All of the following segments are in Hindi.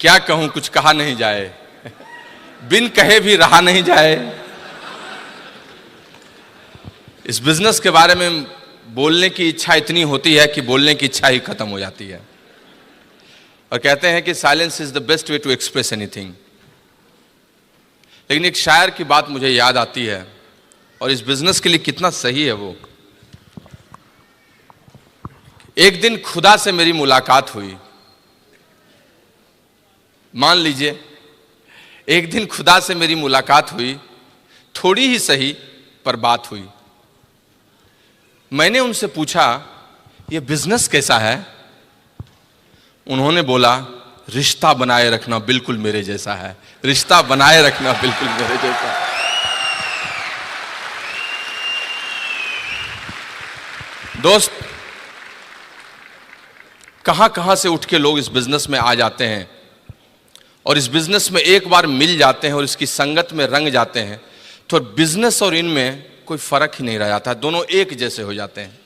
क्या कहूं, कुछ कहा नहीं जाए, बिन कहे भी रहा नहीं जाए। इस बिजनेस के बारे में बोलने की इच्छा इतनी होती है कि बोलने की इच्छा ही खत्म हो जाती है। और कहते हैं कि silence is the best way to express anything. लेकिन एक शायर की बात मुझे याद आती है और इस बिजनेस के लिए कितना सही है वो। एक दिन खुदा से मेरी मुलाकात हुई। मान लीजिए एक दिन खुदा से मेरी मुलाकात हुई, थोड़ी ही सही पर बात हुई। मैंने उनसे पूछा, ये बिजनेस कैसा है? उन्होंने बोला, रिश्ता बनाए रखना बिल्कुल मेरे जैसा है, रिश्ता बनाए रखना बिल्कुल मेरे जैसा है। दोस्त, कहां कहां से उठ के लोग इस बिजनेस में आ जाते हैं और इस बिजनेस में एक बार मिल जाते हैं और इसकी संगत में रंग जाते हैं तो बिजनेस और इनमें कोई फर्क ही नहीं रह जाता, दोनों एक जैसे हो जाते हैं।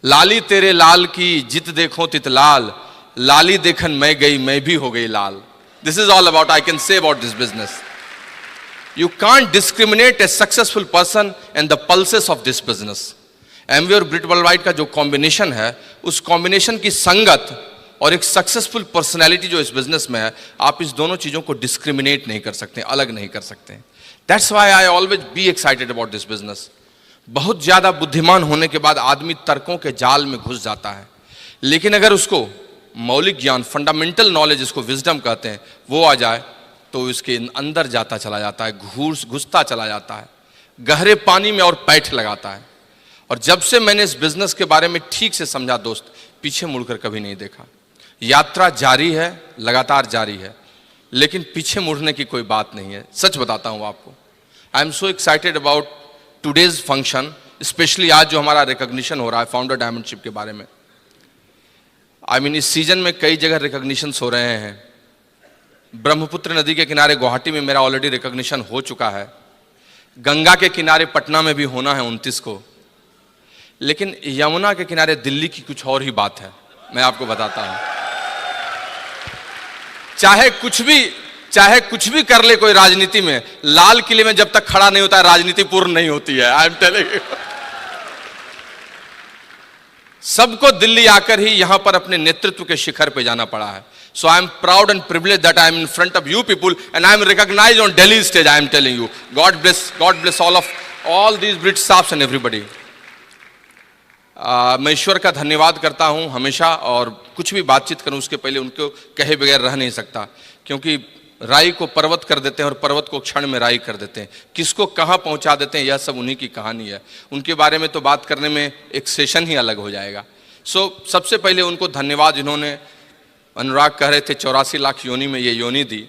लाली तेरे लाल की जित देखो तित लाल, लाली देखन मैं गई मैं भी हो गई लाल। This is all about I can say about this business. You can't discriminate a successful person and the pulses of this business. Amway और ब्रिट वर्ल्डवाइड का जो कॉम्बिनेशन है, उस कॉम्बिनेशन की संगत और एक सक्सेसफुल पर्सनैलिटी जो इस बिजनेस में है, आप इस दोनों चीजों को डिस्क्रिमिनेट नहीं कर सकते, अलग नहीं कर सकते। That's why I always be excited about this business. बहुत ज्यादा बुद्धिमान होने के बाद आदमी तर्कों के जाल में घुस जाता है, लेकिन अगर उसको मौलिक ज्ञान, फंडामेंटल नॉलेज, इसको विजडम कहते हैं, वो आ जाए तो इसके अंदर जाता चला जाता है, घुसता चला जाता है, गहरे पानी में और पैठ लगाता है। और जब से मैंने इस बिजनेस के बारे में ठीक से समझा दोस्त, पीछे मुड़कर कभी नहीं देखा। यात्रा जारी है, लगातार जारी है, लेकिन पीछे मुड़ने की कोई बात नहीं है। सच बताता हूं आपको, I am so excited about today's function, specially आज जो हमारा रिकॉग्निशन हो रहा है फाउंडर डायमंडशिप के बारे में। आई मीन इस सीजन में कई जगह रिकॉग्निशन हो रहे हैं। ब्रह्मपुत्र नदी के किनारे गुवाहाटी में मेरा ऑलरेडी रिकॉग्निशन हो चुका है, गंगा के किनारे पटना में भी होना है 29 को, लेकिन यमुना के किनारे दिल्ली की कुछ और ही बात है। मैं आपको बताता हूं, चाहे कुछ भी कर ले कोई राजनीति में, लाल किले में जब तक खड़ा नहीं होता है राजनीति पूर्ण नहीं होती है। I am telling you. सबको दिल्ली आकर ही यहां पर अपने नेतृत्व के शिखर पे जाना पड़ा है। So I am proud and privilege that I am in front of you people and I am recognised on Delhi stage. I am telling you, God bless all these Britt staffs and everybody. मैं ईश्वर का धन्यवाद करता हूं हमेशा, और कुछ भी बातचीत करूं उसके पहले उनको कहे बगैर रह नहीं सकता, क्योंकि राई को पर्वत कर देते हैं और पर्वत को क्षण में राई कर देते हैं। किसको कहां पहुंचा देते हैं, यह सब उन्हीं की कहानी है। उनके बारे में तो बात करने में एक सेशन ही अलग हो जाएगा। सबसे पहले उनको धन्यवाद, जिन्होंने, अनुराग कह रहे थे 84 लाख योनि में ये योनि दी,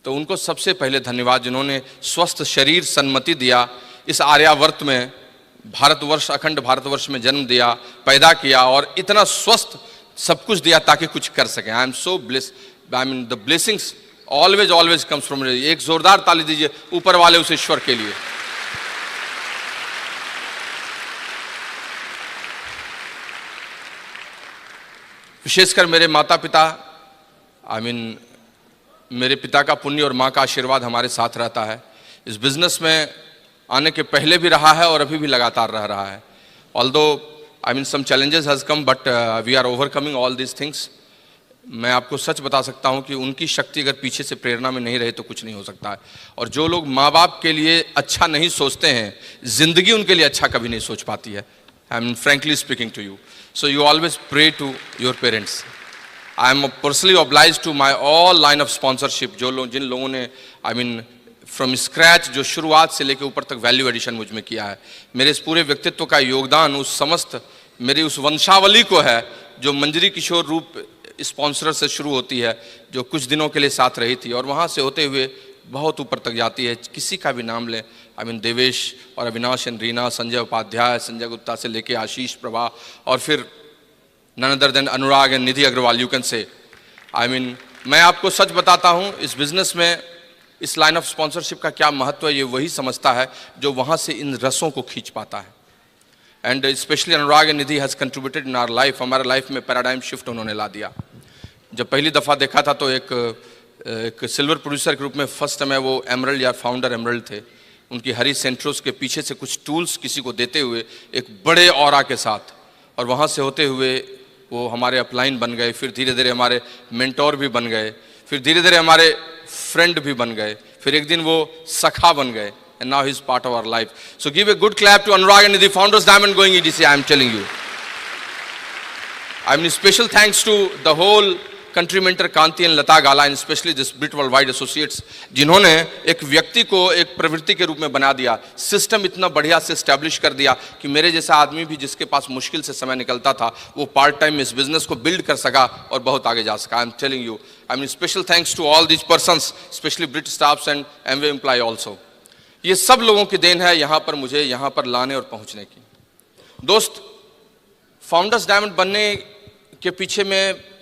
तो उनको सबसे पहले धन्यवाद जिन्होंने स्वस्थ शरीर सन्मति दिया, इस आर्यावर्त में भारतवर्ष, अखंड भारतवर्ष में जन्म दिया, पैदा किया और इतना स्वस्थ सब कुछ दिया ताकि कुछ कर सके। I am so blessed, I mean the blessings always comes from. एक जोरदार ताली दीजिए ऊपर वाले उस ईश्वर के लिए। विशेषकर मेरे माता पिता, आई मीन मेरे पिता का पुण्य और माँ का आशीर्वाद हमारे साथ रहता है। इस बिजनेस में आने के पहले भी रहा है और अभी भी लगातार रह रहा है। Although I mean some challenges has come, but we are overcoming all these things. मैं आपको सच बता सकता हूं कि उनकी शक्ति अगर पीछे से प्रेरणा में नहीं रहे तो कुछ नहीं हो सकता है। और जो लोग माँ बाप के लिए अच्छा नहीं सोचते हैं, जिंदगी उनके लिए अच्छा कभी नहीं सोच पाती है। I am frankly speaking to you, so you always pray to your parents. I am personally oblige to my all line of sponsorship, जिन लोगों ने आई मीन फ्रॉम स्क्रैच, जो शुरुआत से लेकर ऊपर तक वैल्यू एडिशन मुझ में किया है। मेरे इस पूरे व्यक्तित्व का योगदान उस समस्त मेरी उस वंशावली को है जो मंजरी किशोर रूप स्पॉन्सर से शुरू होती है, जो कुछ दिनों के लिए साथ रही थी और वहाँ से होते हुए बहुत ऊपर तक जाती है। किसी का भी नाम लें, आई मीन देवेश और अविनाश एंड रीना, संजय उपाध्याय, संजय गुप्ता से लेके आशीष प्रभा, और फिर none other than Anurag and Nidhi Agrawal, you can say. I mean मैं आपको सच बताता हूँ, इस बिजनेस में इस लाइन ऑफ स्पॉन्सरशिप का क्या महत्व है ये वही समझता है जो वहाँ से इन रसों को खींच पाता है। And specially Anurag and Nidhi has contributed in our life. हमारे लाइफ में पैराडाइम शिफ्ट उन्होंने ला दिया। जब पहली दफ़ा देखा था तो एक सिल्वर प्रोड्यूसर के रूप में फर्स्ट टाइम वो एमरल्ड या फाउंडर एमरल्ड थे, उनकी हरी सेंट्रोस के पीछे से कुछ टूल्स किसी को देते हुए एक बड़े ऑरा के साथ, और वहाँ से होते हुए वो हमारे अपलाइन बन गए, फिर धीरे धीरे हमारे मेंटोर भी बन गए, फिर धीरे धीरे हमारे फ्रेंड भी बन गए, फिर एक दिन वो सखा बन गए, and now he's part of our life. So give a good clap to Anurag and the Founders Diamond going EDC, I am telling you. I mean, special thanks to the whole country mentor Kanti and Lata Gala, and especially this Brit Worldwide Associates, जिन्होंने एक व्यक्ति को एक प्रवृत्ति के रूप में बना दिया, सिस्टम इतना बढ़िया से एस्टैब्लिश कर दिया कि मेरे जैसा आदमी भी जिसके पास मुश्किल से समय निकलता था, वो पार्ट टाइम इस बिजनेस को बिल्ड कर सका और बहुत आगे जा सका. I am telling you, I mean special thanks to all these persons, specially Britt staffs and Amway employ also. ये सब लोगों की देन है यहाँ पर मुझे यहाँ पर लाने और पहुँचने की. दोस्त, फाउंडर्स डायमंड बनने के पीछे में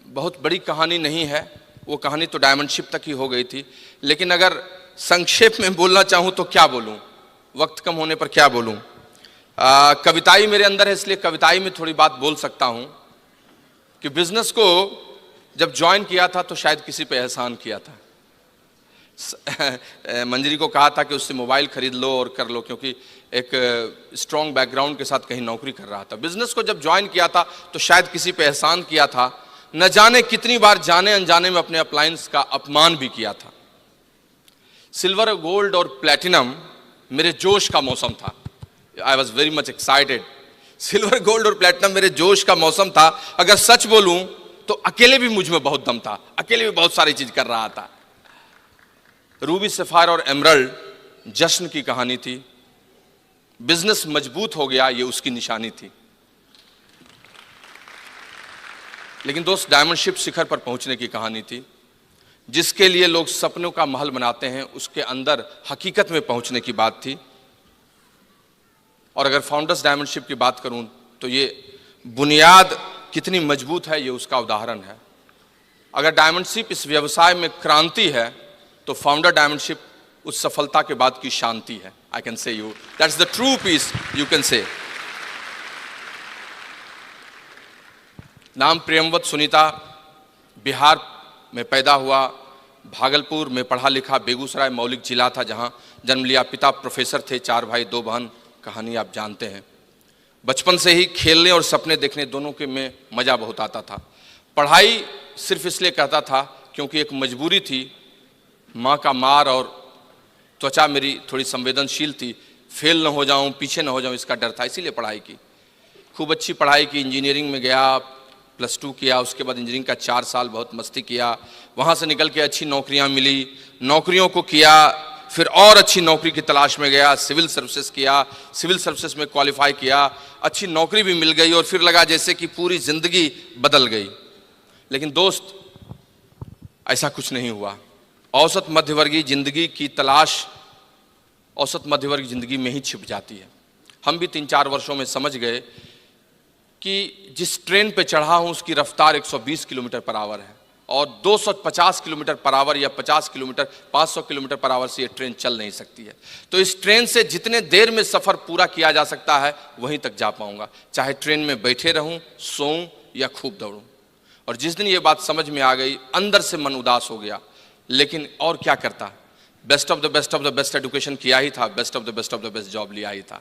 बहुत बड़ी कहानी नहीं है, वो कहानी तो डायमंडशिप तक ही हो गई थी. लेकिन अगर संक्षेप में बोलना चाहूँ तो क्या बोलूँ, वक्त कम होने पर क्या बोलूँ. कविताई मेरे अंदर है, इसलिए कविताई में थोड़ी बात बोल सकता हूँ कि बिजनेस को जब ज्वाइन किया था तो शायद किसी पे एहसान किया था. मंजरी को कहा था कि उससे मोबाइल खरीद लो और कर लो, क्योंकि एक स्ट्रॉन्ग बैकग्राउंड के साथ कहीं नौकरी कर रहा था. बिजनेस को जब ज्वाइन किया था तो शायद किसी पे एहसान किया था, न जाने कितनी बार जाने अनजाने में अपने अपलायंस का अपमान भी किया था. सिल्वर, गोल्ड और प्लैटिनम मेरे जोश का मौसम था. I was very much excited. Silver, gold और प्लैटिनम मेरे जोश का मौसम था. अगर सच बोलूं तो अकेले भी मुझ में बहुत दम था, अकेले भी बहुत सारी चीज कर रहा था. रूबी, सफायर और एमरल्ड जश्न की कहानी थी. बिजनेस मजबूत हो गया, ये उसकी निशानी थी. लेकिन दोस्त, डायमंडशिप शिखर पर पहुंचने की कहानी थी. जिसके लिए लोग सपनों का महल बनाते हैं, उसके अंदर हकीकत में पहुंचने की बात थी. और अगर फाउंडर्स डायमंडशिप की बात करूं तो ये बुनियाद कितनी मजबूत है, ये उसका उदाहरण है. अगर डायमंडशिप इस व्यवसाय में क्रांति है तो फाउंडर डायमंडशिप उस सफलता के बाद की शांति है. I can say you that's the true peace, you can say. नाम प्रेमवत सुनीता, बिहार में पैदा हुआ, भागलपुर में पढ़ा लिखा, बेगूसराय मौलिक जिला था जहां जन्म लिया. पिता प्रोफेसर थे, 4 भाई 2 बहन, कहानी आप जानते हैं. बचपन से ही खेलने और सपने देखने दोनों के में मजा बहुत आता था. पढ़ाई सिर्फ इसलिए करता था क्योंकि एक मजबूरी थी. माँ का मार और त्वचा मेरी थोड़ी संवेदनशील थी, फेल न हो जाऊं, पीछे न हो जाऊं, इसका डर था, इसीलिए पढ़ाई की. खूब अच्छी पढ़ाई की, इंजीनियरिंग में गया, +2 किया, उसके बाद इंजीनियरिंग का 4 साल बहुत मस्ती किया. वहाँ से निकल के अच्छी नौकरियाँ मिली, नौकरियों को किया, फिर और अच्छी नौकरी की तलाश में गया, सिविल सर्विसेज किया, सिविल सर्विसेज में क्वालिफाई किया, अच्छी नौकरी भी मिल गई और फिर लगा जैसे कि पूरी जिंदगी बदल गई. लेकिन दोस्त, ऐसा कुछ नहीं हुआ. औसत मध्यवर्गीय जिंदगी की तलाश औसत मध्यवर्गीय जिंदगी में ही छिप जाती है. हम भी 3-4 वर्षों में समझ गए कि जिस ट्रेन पे चढ़ा हूं उसकी रफ्तार 120 किलोमीटर पर आवर है और 250 किलोमीटर पर आवर या 50 किलोमीटर 500 किलोमीटर पर आवर से ये ट्रेन चल नहीं सकती है. तो इस ट्रेन से जितने देर में सफ़र पूरा किया जा सकता है वहीं तक जा पाऊंगा, चाहे ट्रेन में बैठे रहूं, सोऊं या खूब दौड़ूं. और जिस दिन ये बात समझ में आ गई, अंदर से मन उदास हो गया. लेकिन और क्या करता, best of the best education किया ही था, best of the best job लिया ही था.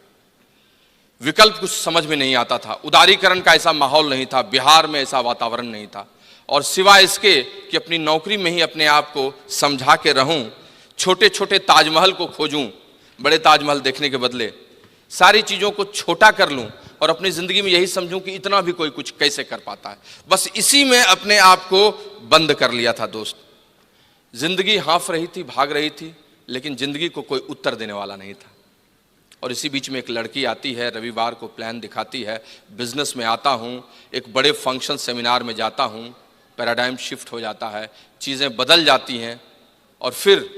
विकल्प कुछ समझ में नहीं आता था. उदारीकरण का ऐसा माहौल नहीं था, बिहार में ऐसा वातावरण नहीं था. और सिवाय इसके कि अपनी नौकरी में ही अपने आप को समझा के रहूं, छोटे छोटे ताजमहल को खोजूं, बड़े ताजमहल देखने के बदले सारी चीज़ों को छोटा कर लूं और अपनी ज़िंदगी में यही समझूं कि इतना भी कोई कुछ कैसे कर पाता है. बस इसी में अपने आप को बंद कर लिया था. दोस्त, जिंदगी हाँफ रही थी, भाग रही थी, लेकिन जिंदगी को कोई उत्तर देने वाला नहीं था. और इसी बीच में एक लड़की आती है, रविवार को प्लान दिखाती है, बिजनेस में आता हूँ, एक बड़े फंक्शन सेमिनार में जाता हूँ, पैराडाइम शिफ्ट हो जाता है, चीज़ें बदल जाती हैं और फिर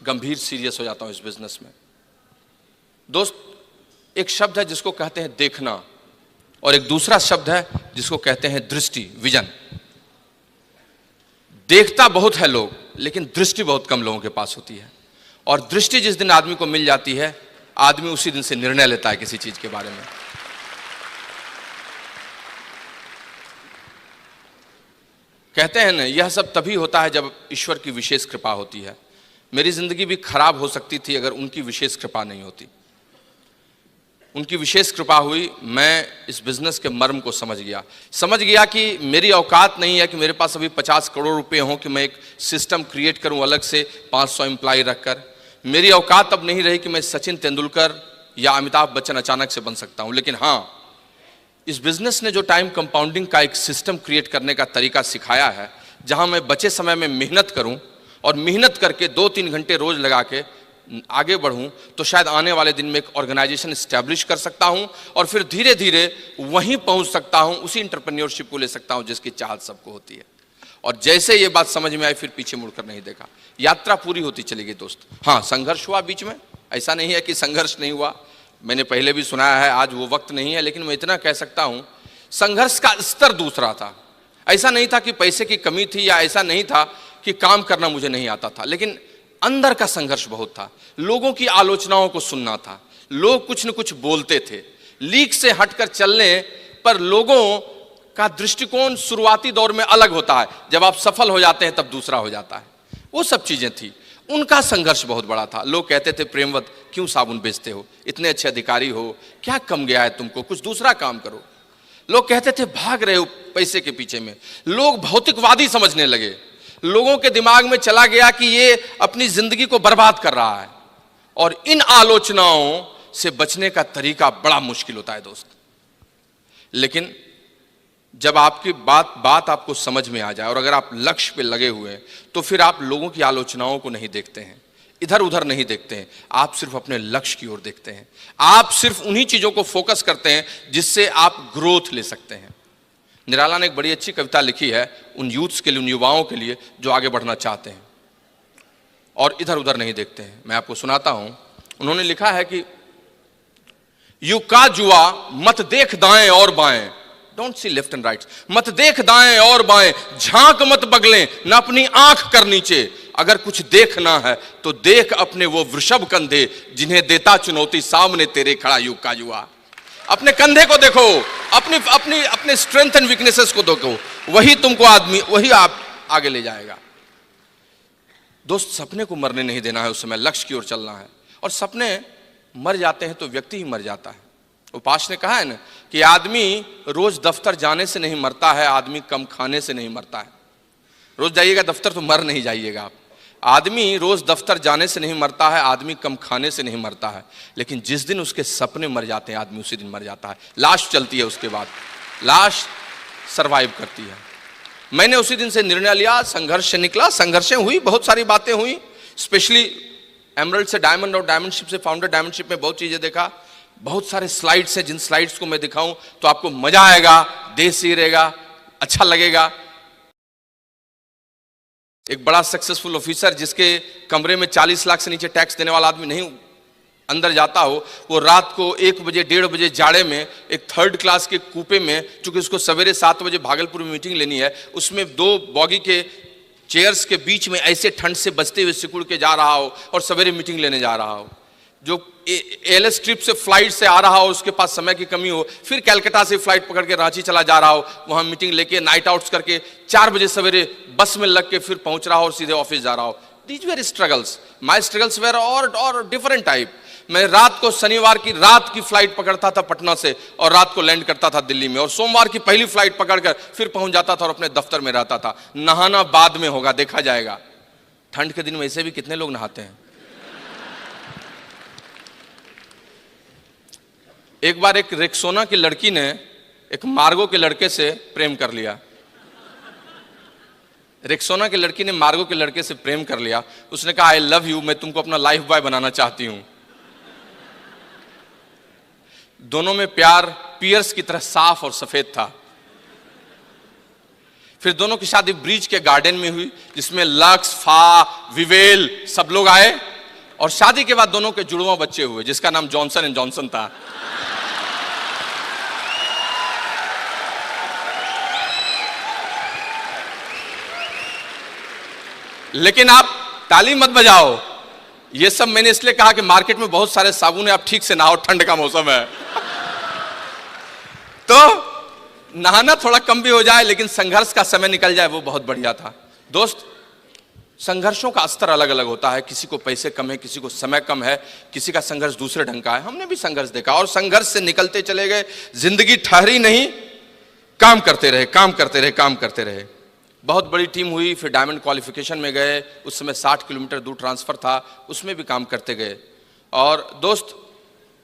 गंभीर सीरियस हो जाता हूँ इस बिजनेस में. दोस्त, एक शब्द है जिसको कहते हैं देखना और एक दूसरा शब्द है जिसको कहते हैं दृष्टि, विजन. देखता बहुत है लोग, लेकिन दृष्टि बहुत कम लोगों के पास होती है. और दृष्टि जिस दिन आदमी को मिल जाती है, आदमी उसी दिन से निर्णय लेता है किसी चीज के बारे में. कहते हैं ना, यह सब तभी होता है जब ईश्वर की विशेष कृपा होती है। मेरी जिंदगी भी खराब हो सकती थी अगर उनकी विशेष कृपा नहीं होती। उनकी विशेष कृपा हुई, मैं इस बिजनेस के मर्म को समझ गया कि मेरी औकात नहीं है कि मेरे पास अभी 50 करोड़ रुपए हों कि मैं एक सिस्टम क्रिएट करूं अलग से 500 एम्प्लॉय रखकर। मेरी औकात अब नहीं रही कि मैं सचिन तेंदुलकर या अमिताभ बच्चन अचानक से बन सकता हूं। लेकिन हाँ, इस बिजनेस ने जो टाइम कंपाउंडिंग का एक सिस्टम क्रिएट करने का तरीका सिखाया है, जहां मैं बचे समय में मेहनत करूं और मेहनत करके 2-3 घंटे रोज लगा के आगे बढ़ूं, तो शायद आने वाले दिन में एक ऑर्गेनाइजेशन स्टैब्लिश कर सकता हूं और फिर धीरे धीरे वहीं पहुंच सकता हूं, उसी एंटरप्रेन्योरशिप को ले सकता हूं जिसकी चाहत सबको होती है। और जैसे ये बात समझ में आई, फिर पीछे मुड़कर नहीं देखा। यात्रा पूरी होती चली गई दोस्त। हाँ, संघर्ष हुआ बीच में, ऐसा नहीं है कि संघर्ष नहीं हुआ। मैंने पहले भी सुनाया है, आज वो वक्त नहीं है, लेकिन मैं इतना कह सकता हूं, संघर्ष का स्तर दूसरा था। ऐसा नहीं था कि पैसे की कमी थी, या ऐसा नहीं था कि काम करना मुझे नहीं आता था, लेकिन अंदर का संघर्ष बहुत था। लोगों की आलोचनाओं को सुनना था, लोग कुछ न कुछ बोलते थे। लीक से हटकर चलने पर लोगों का दृष्टिकोण शुरुआती दौर में अलग होता है, जब आप सफल हो जाते हैं तब दूसरा हो जाता है। वो सब चीजें थी। उनका संघर्ष बहुत बड़ा था। लोग कहते थे, प्रेमवत क्यों साबुन बेचते हो, इतने अच्छे अधिकारी हो, क्या कम गया है तुमको, कुछ दूसरा काम करो। लोग कहते थे, भाग रहे हो पैसे के पीछे में। लोग भौतिकवादी समझने लगे। लोगों के दिमाग में चला गया कि ये अपनी जिंदगी को बर्बाद कर रहा है। और इन आलोचनाओं से बचने का तरीका बड़ा मुश्किल होता है दोस्त। लेकिन जब आपकी बात आपको समझ में आ जाए और अगर आप लक्ष्य पे लगे हुए हैं, तो फिर आप लोगों की आलोचनाओं को नहीं देखते हैं, इधर उधर नहीं देखते हैं, आप सिर्फ अपने लक्ष्य की ओर देखते हैं। आप सिर्फ उन्हीं चीजों को फोकस करते हैं जिससे आप ग्रोथ ले सकते हैं। निराला ने एक बड़ी अच्छी कविता लिखी है उन यूथ्स के लिए, उन युवाओं के लिए जो आगे बढ़ना चाहते हैं और इधर उधर नहीं देखते हैं। मैं आपको सुनाता हूं। उन्होंने लिखा है कि युग का जुआ मत देख दाएं और बाएं, don't see left and right, मत देख दाएं और बाएं, झांक मत बगलें न अपनी आंख कर नीचे। अगर कुछ देखना है तो देख अपने वो वृषभ कंधे, जिन्हें देता चुनौती सामने तेरे खड़ा युग का जुआ। अपने कंधे को देखो, अपने स्ट्रेंथ एंड वीकनेसेस को देखो, वही तुमको वही आप आगे ले जाएगा। दोस्त, सपने को मरने नहीं देना है, उस समय लक्ष्य की ओर चलना है। और सपने मर जाते हैं तो व्यक्ति ही मर जाता है। उपास ने कहा है ना कि आदमी रोज दफ्तर जाने से नहीं मरता है, आदमी कम खाने से नहीं मरता है। रोज जाइएगा दफ्तर तो मर नहीं जाइएगा आप। आदमी रोज दफ्तर जाने से नहीं मरता है, आदमी कम खाने से नहीं मरता है। लेकिन जिस दिन उसके सपने मर जाते हैं, आदमी उसी दिन मर जाता है। लाश चलती है, उसके बाद लाश सरवाइव करती है। मैंने उसी दिन से निर्णय लिया, संघर्ष से निकला, संघर्षें हुई, बहुत सारी बातें हुई। स्पेशली एमरल्ड से डायमंड और डायमंडशिप से फाउंडर डायमंडशिप में बहुत चीजें देखा। बहुत सारे स्लाइड्स हैं, जिन स्लाइड्स को मैं दिखाऊं तो आपको मजा आएगा, देश से रहेगा, अच्छा लगेगा। एक बड़ा सक्सेसफुल ऑफिसर जिसके कमरे में 40 लाख से नीचे टैक्स देने वाला आदमी नहीं अंदर जाता हो, वो रात को 1 बजे 1:30 बजे जाड़े में एक 3rd क्लास के कूपे में, चूंकि उसको सवेरे 7 बजे भागलपुर में मीटिंग लेनी है, उसमें 2 बॉगी के चेयर्स के बीच में ऐसे ठंड से बचते हुए सिकुड़ के जा रहा हो और सवेरे मीटिंग लेने जा रहा हो। जो एलएस ट्रिप से फ्लाइट से आ रहा हो, उसके पास समय की कमी हो, फिर कलकत्ता से फ्लाइट पकड़ के रांची चला जा रहा हो, वहां मीटिंग लेके नाइट आउट्स करके 4 बजे सवेरे बस में लग के फिर पहुंच रहा हो और सीधे ऑफिस जा रहा हो। These were struggles, my struggles were और डिफरेंट टाइप। मैं रात को शनिवार की रात की फ्लाइट पकड़ता था पटना से और रात को लैंड करता था दिल्ली में, और सोमवार की पहली फ्लाइट पकड़कर फिर पहुंच जाता था और अपने दफ्तर में रहता था। नहाना बाद में होगा, देखा जाएगा। ठंड के दिन में ऐसे भी कितने लोग नहाते हैं। एक बार एक रेक्सोना की लड़की ने एक मार्गो के लड़के से प्रेम कर लिया। रेक्सोना की लड़की ने मार्गो के लड़के से प्रेम कर लिया। उसने कहा, आई लव यू, मैं तुमको अपना लाइफ बॉय बनाना चाहती हूं। दोनों में प्यार पियर्स की तरह साफ और सफेद था। फिर दोनों की शादी ब्रिज के गार्डन में हुई, जिसमें लक्स, फा, विवेल सब लोग आए, और शादी के बाद दोनों के जुड़वा बच्चे हुए, जिसका नाम जॉनसन एंड जॉनसन था। लेकिन आप ताली मत बजाओ, ये सब मैंने इसलिए कहा कि मार्केट में बहुत सारे साबुन है, आप ठीक से नहाओ, ठंड का मौसम है। तो नहाना थोड़ा कम भी हो जाए लेकिन संघर्ष का समय निकल जाए वो बहुत बढ़िया था। दोस्त, संघर्षों का स्तर अलग अलग होता है, किसी को पैसे कम है, किसी को समय कम है, किसी का संघर्ष दूसरे ढंग का है। हमने भी संघर्ष देखा और संघर्ष से निकलते चले गए। जिंदगी ठहरी नहीं, काम करते रहे, काम करते रहे, काम करते रहे। बहुत बड़ी टीम हुई, फिर डायमंड क्वालिफिकेशन में गए, उस समय 60 किलोमीटर दूर ट्रांसफर था, उसमें भी काम करते गए। और दोस्त,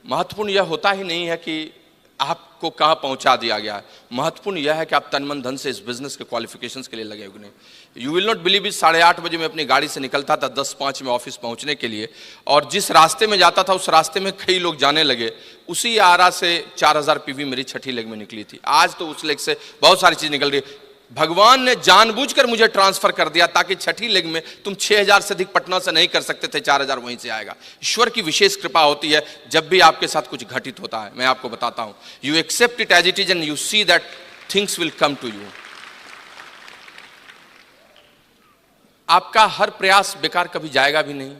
महत्वपूर्ण यह होता ही नहीं है कि आपको कहाँ पहुंचा दिया गया है, महत्वपूर्ण यह है कि आप तन मन धन से इस बिजनेस के क्वालिफिकेशंस के लिए लगे हुए नहीं। You will not believe it, 8:30 बजे मैं अपनी गाड़ी से निकलता था 10:05 में ऑफिस पहुंचने के लिए, और जिस रास्ते में जाता था उस रास्ते में कई लोग जाने लगे। उसी आरा से 4000 पीवी मेरी छठी लेग में निकली थी। आज तो उस लेग से बहुत सारी चीज निकल रही है। भगवान ने जानबूझकर मुझे ट्रांसफर कर दिया ताकि छठी लेग में तुम 6000 से अधिक पटना से नहीं कर सकते थे, 4000 वहीं से आएगा। ईश्वर की विशेष कृपा होती है जब भी आपके साथ कुछ घटित होता है। मैं आपको बताता हूं, you accept it as it is and you see that things will come to you. आपका हर प्रयास बेकार कभी जाएगा भी नहीं,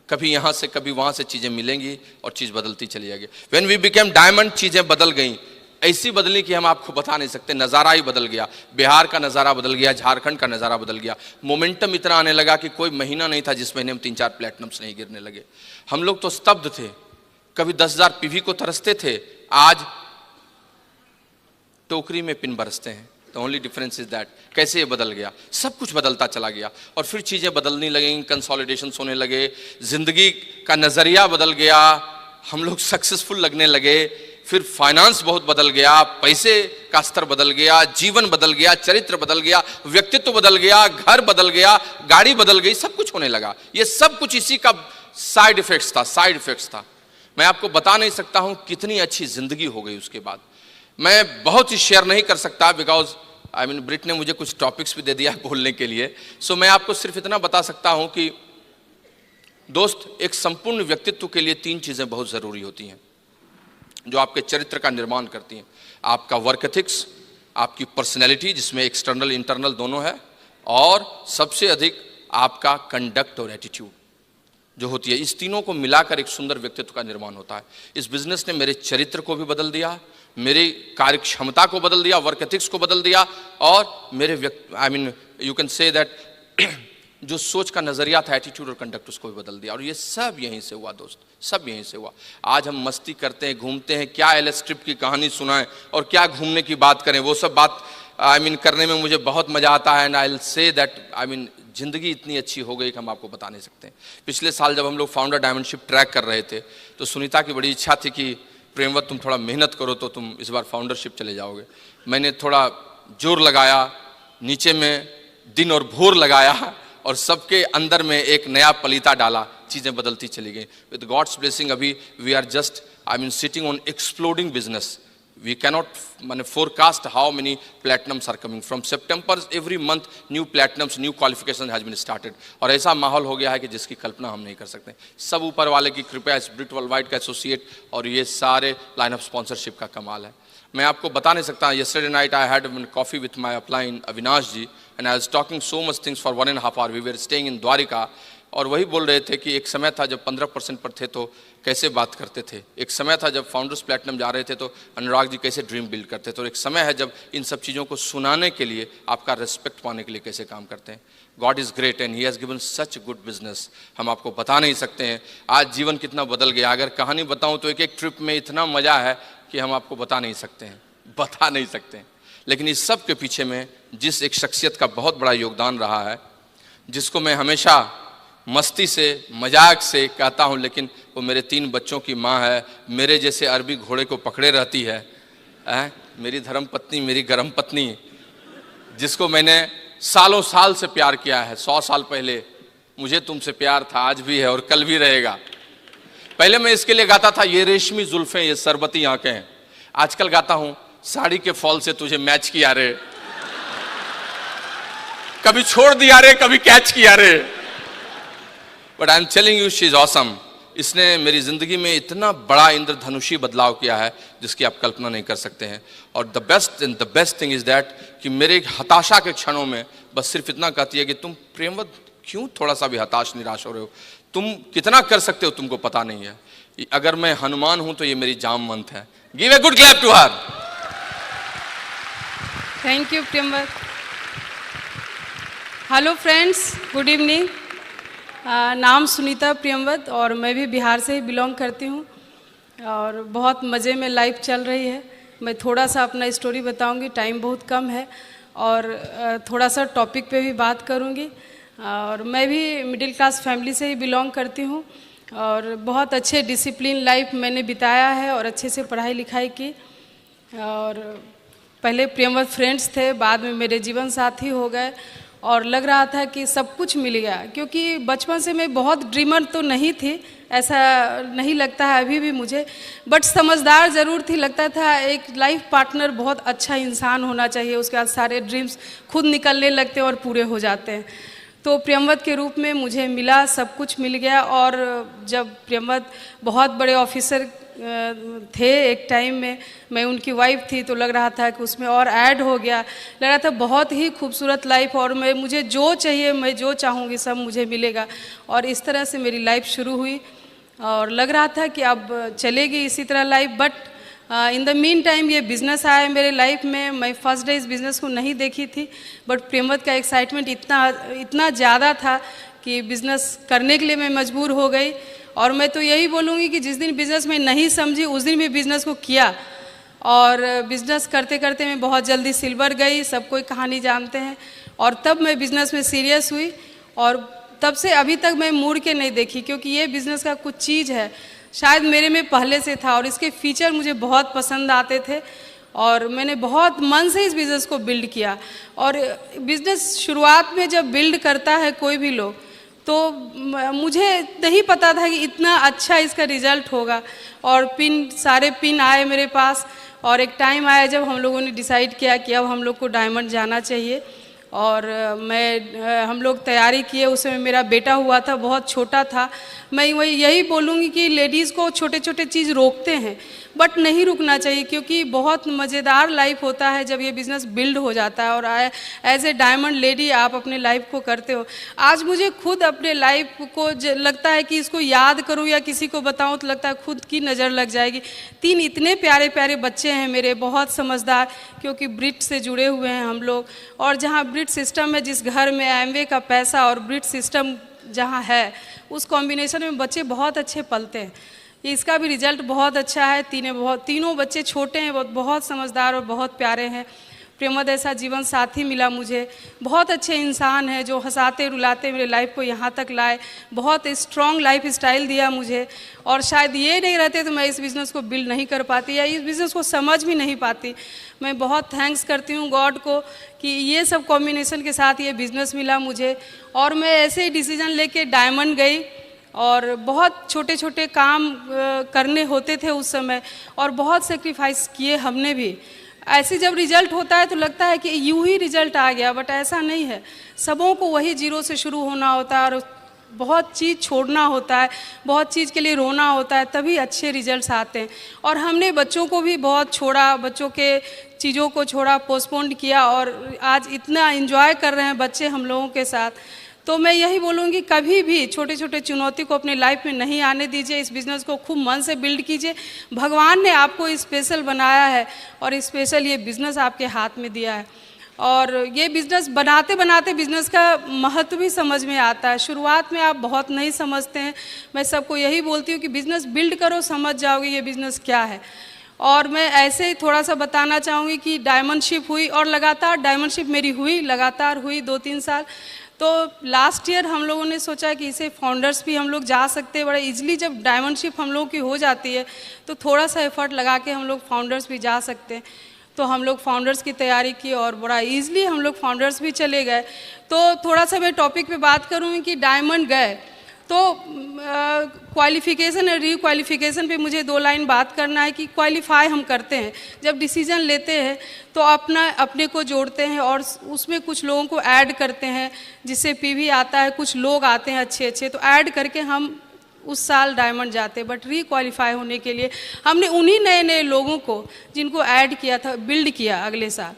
कभी यहां से कभी वहां से चीजें मिलेंगी और चीज बदलती चली जाएगी। व्हेन वी बिकेम डायमंड, चीजें बदल गई, ऐसी बदली कि हम आपको बता नहीं सकते। नज़ारा ही बदल गया, बिहार का नज़ारा बदल गया, झारखंड का नज़ारा बदल गया। मोमेंटम इतना आने लगा कि कोई महीना नहीं था जिस महीने में 3-4 प्लेटिनम्स नहीं गिरने लगे। हम लोग तो स्तब्ध थे, कभी 10,000 पीवी को तरसते थे, आज टोकरी में पिन बरसते हैं। The only difference is that कैसे ये बदल गया, सब कुछ बदलता चला गया और फिर चीज़ें बदलने लगेंगी, कंसोलिडेशन होने लगे, जिंदगी का नज़रिया बदल गया, हम लोग सक्सेसफुल लगने लगे, फिर फाइनेंस बहुत बदल गया, पैसे का स्तर बदल गया, जीवन बदल गया, चरित्र बदल गया, व्यक्तित्व बदल गया, घर बदल गया, गाड़ी बदल गई, सब कुछ होने लगा। ये सब कुछ इसी का साइड इफेक्ट्स था। मैं आपको बता नहीं सकता हूं कितनी अच्छी जिंदगी हो गई उसके बाद। मैं बहुत ही शेयर नहीं कर सकता बिकॉज ब्रिट ने मुझे कुछ टॉपिक्स भी दे दिया है बोलने के लिए। सो मैं आपको सिर्फ इतना बता सकता हूं कि दोस्त, एक संपूर्ण व्यक्तित्व के लिए 3 चीजें बहुत जरूरी होती हैं जो आपके चरित्र का निर्माण करती हैं। आपका वर्क एथिक्स, आपकी पर्सनैलिटी जिसमें एक्सटर्नल इंटरनल दोनों है, और सबसे अधिक आपका कंडक्ट और एटीट्यूड जो होती है। इस तीनों को मिलाकर एक सुंदर व्यक्तित्व का निर्माण होता है। इस बिजनेस ने मेरे चरित्र को भी बदल दिया, मेरी कार्य क्षमता को बदल दिया, वर्क एथिक्स को बदल दिया, और मेरे यू कैन से दैट जो सोच का नजरिया था, एटीट्यूड और कंडक्ट, उसको भी बदल दिया। और ये सब यहीं से हुआ दोस्त, सब यहीं से हुआ। आज हम मस्ती करते हैं, घूमते हैं, क्या एल एस ट्रिप की कहानी सुनाएं और क्या घूमने की बात करें, वो सब बात करने में मुझे बहुत मजा आता है। And I will say that जिंदगी इतनी अच्छी हो गई कि हम आपको बता नहीं सकते। पिछले साल जब हम लोग फाउंडर डायमंडशिप ट्रैक कर रहे थे तो सुनीता की बड़ी इच्छा थी कि प्रेमवत तुम थोड़ा मेहनत करो तो तुम इस बार फाउंडरशिप चले जाओगे। मैंने थोड़ा जोर लगाया, नीचे में दिन और भोर लगाया और सबके अंदर में एक नया पलीता डाला, चीजें बदलती चली गई। विद गॉड्स ब्लेसिंग अभी we are just sitting on exploding business. We cannot forecast how many platinums are coming from September. Every month new platinums, new qualification has been started. और ऐसा माहौल हो गया है कि जिसकी कल्पना हम नहीं कर सकते। सब ऊपर वाले की कृपया, स्प्रिट वर्ल्डवाइड का एसोसिएट और ये सारे लाइन ऑफ स्पॉन्सरशिप का कमाल है। मैं आपको बता नहीं सकता। yesterday night I had coffee with my upline Avinash ji and I was talking so much things for 1.5 hours. We were staying in Dwarika और वही बोल रहे थे कि एक समय था जब 15% पर थे तो कैसे बात करते थे, एक समय था जब फाउंडर्स प्लेटिनम जा रहे थे तो अनुराग जी कैसे ड्रीम बिल्ड करते थे, और एक समय है जब इन सब चीज़ों को सुनाने के लिए, आपका रिस्पेक्ट पाने के लिए कैसे काम करते हैं। God is great and he has given such good business. हम आपको बता नहीं सकते हैं आज जीवन कितना बदल गया। अगर कहानी बताऊँ तो एक एक ट्रिप में इतना मज़ा है कि हम आपको बता नहीं सकते हैं। लेकिन इस सब के पीछे में जिस एक शख्सियत का बहुत बड़ा योगदान रहा है, जिसको मैं हमेशा मस्ती से, मजाक से कहता हूँ, लेकिन वो मेरे 3 बच्चों की माँ है, मेरे जैसे अरबी घोड़े को पकड़े रहती है, मेरी धर्म पत्नी, मेरी गरम पत्नी, जिसको मैंने सालों साल से प्यार किया है। 100 साल पहले मुझे तुमसे प्यार था, आज भी है और कल भी रहेगा। पहले मैं इसके लिए गाता था ये रेशमी जुल्फें, ये सरबती आंखें हैं। आजकल गाता हूँ साड़ी के फॉल से तुझे मैच किया रे, कभी छोड़ दिया रे, कभी कैच किया रे। But I am telling you she is awesome. इसने मेरी जिंदगी में इतना बड़ा इंद्रधनुषी बदलाव किया है जिसकी आप कल्पना नहीं कर सकते हैं। और the best thing is that कि मेरे हताशा के क्षणों में बस सिर्फ इतना कहती है कि तुम प्रेमवत क्यों थोड़ा सा भी हताश निराश हो रहे हो, तुम कितना कर सकते हो तुमको पता नहीं है। अगर मैं हनुमान हूं तो ये मेरी जामवंत है। Give a good clap to her. Thank you Priyamvad. Hello friends, good evening. नाम सुनीता प्रियंवद और मैं भी बिहार से ही बिलोंग करती हूँ और बहुत मज़े में लाइफ चल रही है। मैं थोड़ा सा अपना स्टोरी बताऊंगी, टाइम बहुत कम है और थोड़ा सा टॉपिक पे भी बात करूंगी। और मैं भी मिडिल क्लास फैमिली से ही बिलोंग करती हूँ और बहुत अच्छे डिसिप्लिन लाइफ मैंने बिताया है और अच्छे से पढ़ाई लिखाई की। और पहले प्रियंवद फ्रेंड्स थे, बाद में मेरे जीवन साथी हो गए और लग रहा था कि सब कुछ मिल गया, क्योंकि बचपन से मैं बहुत ड्रीमर तो नहीं थी, ऐसा नहीं लगता है अभी भी मुझे, बट समझदार ज़रूर थी। लगता था एक लाइफ पार्टनर बहुत अच्छा इंसान होना चाहिए, उसके बाद सारे ड्रीम्स खुद निकलने लगते हैं और पूरे हो जाते हैं। तो प्रियंवद के रूप में मुझे मिला, सब कुछ मिल गया। और जब प्रियंवद बहुत बड़े ऑफिसर थे एक टाइम में, मैं उनकी वाइफ थी, तो लग रहा था कि उसमें और ऐड हो गया। लग रहा था बहुत ही खूबसूरत लाइफ और मैं मुझे जो चाहिए, मैं जो चाहूँगी सब मुझे मिलेगा। और इस तरह से मेरी लाइफ शुरू हुई और लग रहा था कि अब चलेगी इसी तरह life. But in the mean time ये बिज़नेस आया मेरे लाइफ में। मैं फर्स्ट डे इस बिज़नेस को नहीं देखी थी, बट प्रियंवद का एक्साइटमेंट इतना ज़्यादा था कि बिज़नेस करने के लिए मैं मजबूर हो गई। और मैं तो यही बोलूँगी कि जिस दिन बिज़नेस में नहीं समझी उस दिन भी बिज़नेस को किया और बिज़नेस करते करते मैं बहुत जल्दी सिल्वर गई, सब कोई कहानी जानते हैं। और तब मैं बिज़नेस में सीरियस हुई और तब से अभी तक मैं मुड़ के नहीं देखी, क्योंकि ये बिज़नेस का कुछ चीज़ है शायद मेरे में पहले से था और इसके फीचर मुझे बहुत पसंद आते थे और मैंने बहुत मन से इस बिज़नेस को बिल्ड किया। और बिज़नेस शुरुआत में जब बिल्ड करता है कोई भी लोग, तो मुझे नहीं पता था कि इतना अच्छा इसका रिज़ल्ट होगा। और सारे पिन आए मेरे पास और एक टाइम आया जब हम लोगों ने डिसाइड किया कि अब हम लोग को डायमंड जाना चाहिए। और हम लोग तैयारी किए। उस समय मेरा बेटा हुआ था, बहुत छोटा था। मैं यही बोलूँगी कि लेडीज़ को छोटे छोटे चीज़ रोकते हैं, बट नहीं रुकना चाहिए, क्योंकि बहुत मज़ेदार लाइफ होता है जब ये बिज़नेस बिल्ड हो जाता है। और एज ए डायमंड लेडी आप अपने लाइफ को करते हो। आज मुझे खुद अपने लाइफ को लगता है कि इसको याद करूँ या किसी को बताऊँ तो लगता है खुद की नज़र लग जाएगी। 3 इतने प्यारे प्यारे बच्चे हैं मेरे, बहुत समझदार, क्योंकि ब्रिट से जुड़े हुए हैं हम लोग। और जहाँ ब्रिट सिस्टम है, जिस घर में एमवे का पैसा और ब्रिट सिस्टम जहाँ है, उस कॉम्बिनेशन में बच्चे बहुत अच्छे पलते हैं। इसका भी रिजल्ट बहुत अच्छा है। तीनों बच्चे छोटे हैं, बहुत समझदार और बहुत प्यारे हैं। प्रियंवद ऐसा जीवन साथी मिला मुझे, बहुत अच्छे इंसान है जो हंसाते रुलाते मेरे लाइफ को यहाँ तक लाए, बहुत स्ट्रॉन्ग लाइफ स्टाइल दिया मुझे। और शायद ये नहीं रहते तो मैं इस बिज़नेस को बिल्ड नहीं कर पाती या इस बिज़नेस को समझ भी नहीं पाती। मैं बहुत थैंक्स करती हूँ गॉड को कि ये सब कॉम्बिनेशन के साथ ये बिज़नेस मिला मुझे। और मैं ऐसे ही डिसीजन लेके डायमंड गई और बहुत छोटे छोटे काम करने होते थे उस समय और बहुत सेक्रीफाइस किए हमने भी। ऐसे जब रिजल्ट होता है तो लगता है कि यूं ही रिजल्ट आ गया, बट ऐसा नहीं है। सबों को वही जीरो से शुरू होना होता है और बहुत चीज़ छोड़ना होता है, बहुत चीज़ के लिए रोना होता है, तभी अच्छे रिजल्ट्स आते हैं। और हमने बच्चों को भी बहुत छोड़ा, बच्चों के चीज़ों को छोड़ा, पोस्टपोन किया और आज इतना एंजॉय कर रहे हैं बच्चे हम लोगों के साथ। तो मैं यही बोलूँगी, कभी भी छोटे छोटे चुनौती को अपने लाइफ में नहीं आने दीजिए। इस बिज़नेस को खूब मन से बिल्ड कीजिए। भगवान ने आपको स्पेशल बनाया है और स्पेशल ये बिज़नेस आपके हाथ में दिया है। और ये बिज़नेस बनाते बनाते बिज़नेस का महत्व भी समझ में आता है। शुरुआत में आप बहुत नहीं समझते हैं। मैं सबको यही बोलती हूँ कि बिज़नेस बिल्ड करो, समझ जाओगे ये बिज़नेस क्या है। और मैं ऐसे ही थोड़ा सा बताना चाहूँगी कि डायमंडशिप हुई और लगातार डायमंडशिप मेरी हुई, लगातार हुई 2-3 साल। तो लास्ट ईयर हम लोगों ने सोचा कि इसे फाउंडर्स भी हम लोग जा सकते हैं बड़े इजीली। जब डायमंडशिप हम लोगों की हो जाती है तो थोड़ा सा एफर्ट लगा के हम लोग फाउंडर्स भी जा सकते हैं। तो हम लोग फाउंडर्स की तैयारी की और बड़ा इजीली हम लोग फाउंडर्स भी चले गए। तो थोड़ा सा मैं टॉपिक पे बात करूँगी कि डायमंड गए तो क्वालिफ़िकेशन और रीक्वालिफ़िकेशन पे मुझे 2 लाइन बात करना है कि क्वालिफाई हम करते हैं, जब डिसीजन लेते हैं तो अपने को जोड़ते हैं और उसमें कुछ लोगों को ऐड करते हैं, जिससे पीवी आता है, कुछ लोग आते हैं अच्छे अच्छे, तो ऐड करके हम उस साल डायमंड जाते हैं। बट रीक्वालिफाई होने के लिए हमने उन्हीं नए नए लोगों को जिनको ऐड किया था बिल्ड किया अगले साल।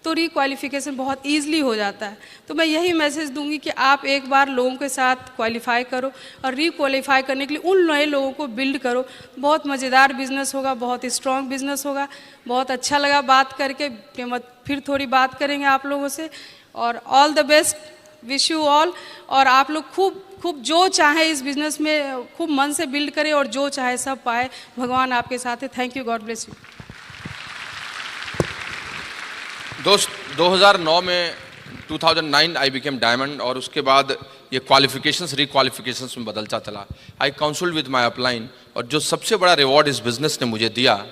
तो रीक्वालिफिकेशन बहुत ईजिली हो जाता है। तो मैं यही मैसेज दूंगी कि आप एक बार लोगों के साथ क्वालिफाई करो और रीक्वालिफाई करने के लिए उन नए लोगों को बिल्ड करो। बहुत मज़ेदार बिजनेस होगा, बहुत स्ट्रॉन्ग बिजनेस होगा। बहुत अच्छा लगा बात करके, फिर थोड़ी बात करेंगे आप लोगों से। और all the best, wish you all. और आप लोग खूब खूब जो चाहे इस बिजनेस में खूब मन से बिल्ड करें और जो चाहे सब पाए। भगवान आपके साथ है। Thank you, God bless you. दोस्त 2009 में 2009 आई बिकेम डायमंड, और उसके बाद ये क्वालिफिकेशंस रिक्वालिफिकेशंस में बदलता चला। आई काउंसल्ड विद माय अपलाइन, और जो सबसे बड़ा रिवॉर्ड इस बिजनेस ने मुझे दिया,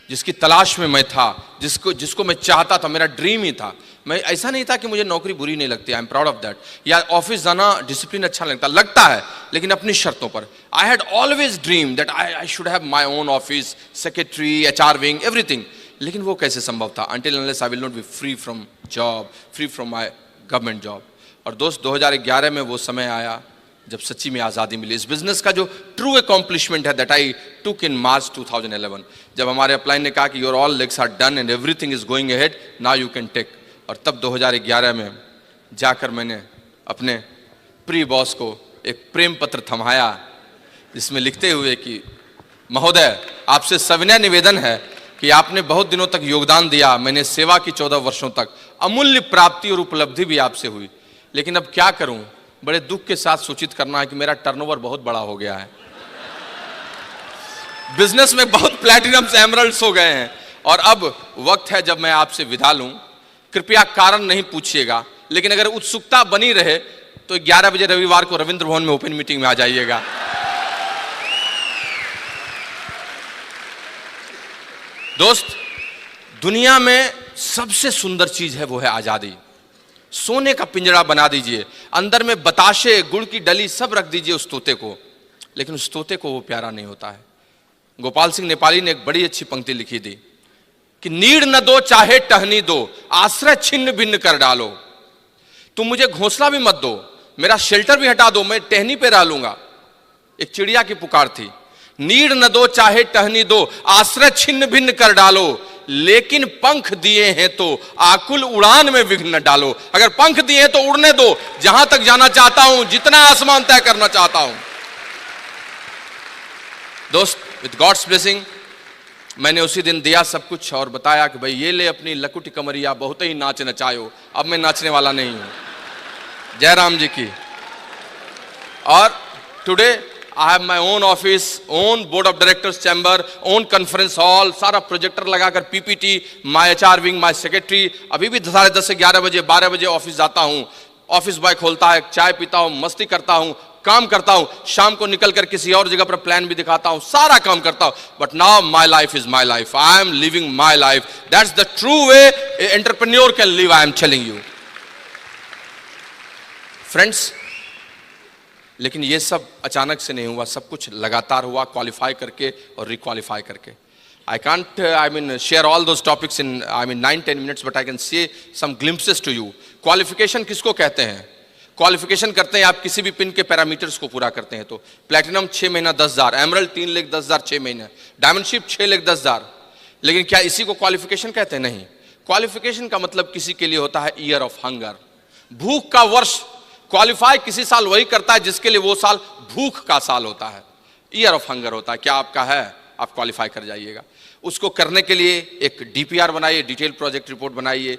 जिसकी तलाश में मैं था, जिसको मैं चाहता था, मेरा ड्रीम ही था। मैं ऐसा नहीं था कि मुझे नौकरी बुरी नहीं लगती, आई एम प्राउड ऑफ दैट, या ऑफिस जाना डिसिप्लिन अच्छा लगता है, लेकिन अपनी शर्तों पर। I had always dream that I should have my own office, secretary, HR wing, everything. लेकिन वो कैसे संभव था? Until unless I will not be free from job, free from my government job. और दोस्त 2011 में वो समय आया जब सच्ची में आज़ादी मिली। इस बिजनेस का जो ट्रू अकॉम्प्लिशमेंट है that I took in March 2011, जब हमारे अपलाइन ने कहा कि your all legs are done and everything is going ahead, now you can take. और तब 2011 में जाकर मैंने अपने प्री बॉस को एक प्रेम पत्र थमाया, जिसमें लिखते हुए कि महोदय, आपसे सविनय निवेदन है कि आपने बहुत दिनों तक योगदान दिया, मैंने सेवा की 14 वर्षों तक, अमूल्य प्राप्ति और उपलब्धि भी आपसे हुई, लेकिन अब क्या करूं, बड़े दुख के साथ सूचित करना है कि मेरा टर्नओवर बहुत बड़ा हो गया है। बिजनेस में बहुत प्लैटिनम्स, एमरल्ड्स हो गए हैं, और अब वक्त है जब मैं आपसे विदा लूं। कृपया कारण नहीं पूछिएगा, लेकिन अगर उत्सुकता बनी रहे तो 11 बजे रविवार को रविंद्र भवन में ओपन मीटिंग में आ जाइएगा। दोस्त, दुनिया में सबसे सुंदर चीज है वो है आजादी। सोने का पिंजरा बना दीजिए, अंदर में बताशे, गुड़ की डली सब रख दीजिए उस तोते को, लेकिन उस तोते को वो प्यारा नहीं होता है। गोपाल सिंह नेपाली ने एक बड़ी अच्छी पंक्ति लिखी थी कि नीड़ न दो चाहे टहनी दो, आश्रय छिन्न भिन्न कर डालो। तुम मुझे घोंसला भी मत दो, मेरा शेल्टर भी हटा दो, मैं टहनी पे रह लूंगा। एक चिड़िया की पुकार थी, नीड़ न दो चाहे टहनी दो, आश्रय छिन्न भिन्न कर डालो, लेकिन पंख दिए हैं तो आकुल उड़ान में विघ्न न डालो। अगर पंख दिए हैं तो उड़ने दो, जहां तक जाना चाहता हूं, जितना आसमान तय करना चाहता हूं। दोस्त, विद गॉड्स ब्लेसिंग मैंने उसी दिन दिया सब कुछ और बताया कि भाई ये ले अपनी लकुटी कमरिया, बहुत ही नाच नचायो, अब मैं नाचने वाला नहीं हूं। जय राम जी की। और today I have my own office, own board of directors chamber, own conference hall, सारा प्रोजेक्टर लगाकर PPT, my HR wing, my secretary। अभी भी 10:30 से 11 बजे 12 बजे ऑफिस जाता हूँ, ऑफिस बॉय खोलता है, चाय पीता हूँ, मस्ती करता हूँ, काम करता हूँ, शाम को निकल कर किसी और जगह पर प्लान भी दिखाता हूँ, सारा काम करता हूँ। But now my life is my life, I am living my life, that's the true way entrepreneur can live, I am telling you friends. लेकिन ये सब अचानक से नहीं हुआ, सब कुछ लगातार हुआ, क्वालिफाई करके और रिक्वालिफाई करके। I can't, share all those topics in, 9-10 minutes, but I can say some glimpses to you. Qualification किसको कहते हैं? क्वालिफिकेशन करते हैं आप किसी भी पिन के पैरामीटर्स को पूरा करते हैं। तो प्लैटिनम 6 महीना 10,000, एमरल्ड 3,10,000 6 महीने, डायमंडशिप 6,10,000। लेकिन क्या इसी को क्वालिफिकेशन कहते हैं? नहीं। क्वालिफिकेशन का मतलब किसी के लिए होता है ईयर ऑफ हंगर, भूख का वर्ष। क्वालिफाई किसी साल वही करता है जिसके लिए वो साल भूख का साल होता है, ईयर ऑफ हंगर होता है। क्या आपका है? आप क्वालिफाई कर जाइएगा। उसको करने के लिए एक डीपीआर बनाइए, डिटेल प्रोजेक्ट रिपोर्ट बनाइए,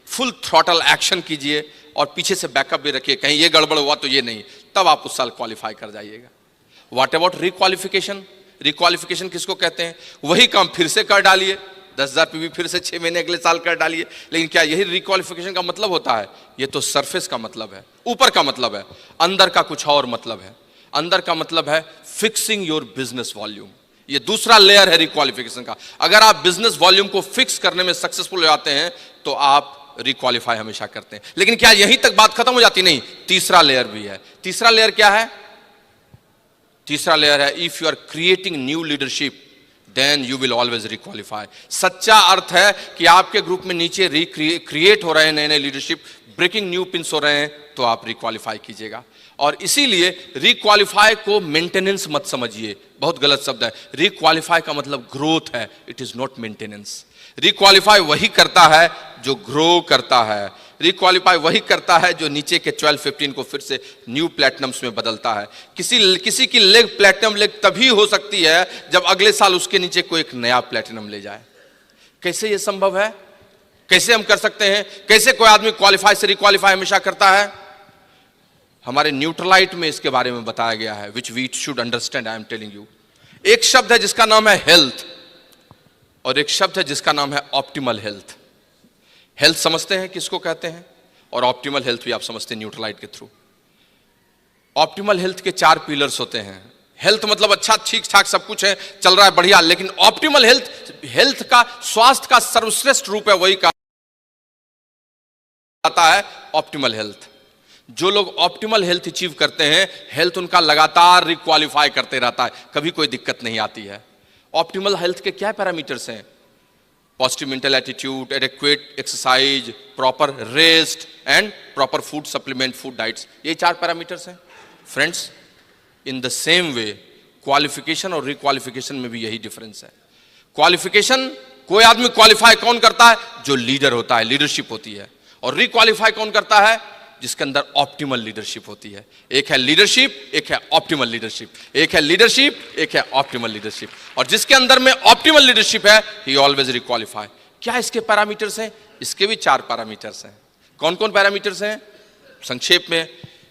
फुल थ्रॉटल एक्शन कीजिए और पीछे से बैकअप भी रखिए, कहीं ये गड़बड़ हुआ तो ये नहीं, तब आप उस साल क्वालिफाई कर जाइएगा। What about रिक्वालिफिकेशन? रिक्वालिफिकेशन किसको कहते हैं? वही काम फिर से कर डालिए, 10,000 पीवी फिर से 6 महीने अगले साल कर डालिए। लेकिन क्या यही रिक्वालिफिकेशन का मतलब होता है? ये तो सरफेस का मतलब है, ऊपर का मतलब है, अंदर का कुछ और मतलब है। अंदर का मतलब है फिक्सिंग योर बिजनेस वॉल्यूम। ये दूसरा लेयर है रिक्वालिफिकेशन का। अगर आप बिजनेस वॉल्यूम को फिक्स करने में सक्सेसफुल हो जाते हैं तो आप रिक्वालिफाई हमेशा करते हैं। लेकिन क्या यहीं तक बात खत्म हो जाती? नहीं, तीसरा लेयर भी है। तीसरा लेयर क्या है? तीसरा लेयर है if you are creating new leadership then you will always requalify. सच्चा अर्थ है कि आपके ग्रुप में नीचे क्रिएट हो रहे हैं नए नए लीडरशिप, ब्रेकिंग न्यू पिंस हो रहे हैं, तो आप रिक्वालिफाई कीजिएगा। और इसीलिए रिक्वालिफाई को मेंटेनेंस मत समझिए, बहुत गलत शब्द है। रिक्वालिफाई का मतलब ग्रोथ है, इट इज नॉट मेंटेनेंस। रिक्वालिफाई वही करता है जो ग्रो करता है, रिक्वालिफाई वही करता है जो नीचे के 12-15 को फिर से न्यू प्लैटिनम्स में बदलता है। किसी की लेग प्लैटिनम लेग तभी हो सकती है जब अगले साल उसके नीचे कोई एक नया प्लैटिनम ले जाए। कैसे यह संभव है? कैसे हम कर सकते हैं? कैसे कोई आदमी क्वालिफाई से रिक्वालिफाई हमेशा करता है? हमारे न्यूट्रलाइट में इसके बारे में बताया गया है, which we should understand, I am telling you. एक शब्द है जिसका नाम है हेल्थ, और एक शब्द है जिसका नाम है ऑप्टिमल हेल्थ। हेल्थ समझते हैं किसको कहते हैं, और ऑप्टिमल हेल्थ भी आप समझते हैं न्यूट्रलाइट के थ्रू। ऑप्टिमल हेल्थ के 4 पिलर्स होते हैं। हेल्थ मतलब अच्छा, ठीक ठाक सब कुछ है, चल रहा है बढ़िया, लेकिन ऑप्टिमल हेल्थ का, स्वास्थ्य का सर्वश्रेष्ठ रूप है, वही कहा जाता है ऑप्टिमल हेल्थ। जो लोग ऑप्टिमल हेल्थ अचीव करते हैं, हेल्थ उनका लगातार रिक्वालिफाई करते रहता है, कभी कोई दिक्कत नहीं आती है। ऑप्टिमल हेल्थ के क्या पैरामीटर्स हैं? Positive mental attitude, adequate exercise, proper rest and proper food supplement, food diets, ये 4 पैरामीटर्स हैं। Friends, in the same way qualification और रिक्वालिफिकेशन में भी यही डिफरेंस है। क्वालिफिकेशन, कोई आदमी क्वालिफाई कौन करता है? जो लीडर होता है, लीडरशिप होती है। और रिक्वालिफाई कौन करता है? जिसके अंदर ऑप्टिमल लीडरशिप होती है। एक है लीडरशिप, एक है ऑप्टिमल लीडरशिप, एक है लीडरशिप, एक है ऑप्टिमल लीडरशिप। और जिसके अंदर में ऑप्टिमल लीडरशिप है, ही ऑलवेज रिक्वालिफाई। क्या इसके पैरामीटर्स हैं? इसके भी 4 पैरामीटर्स हैं। कौन कौन पैरामीटर्स हैं? संक्षेप में,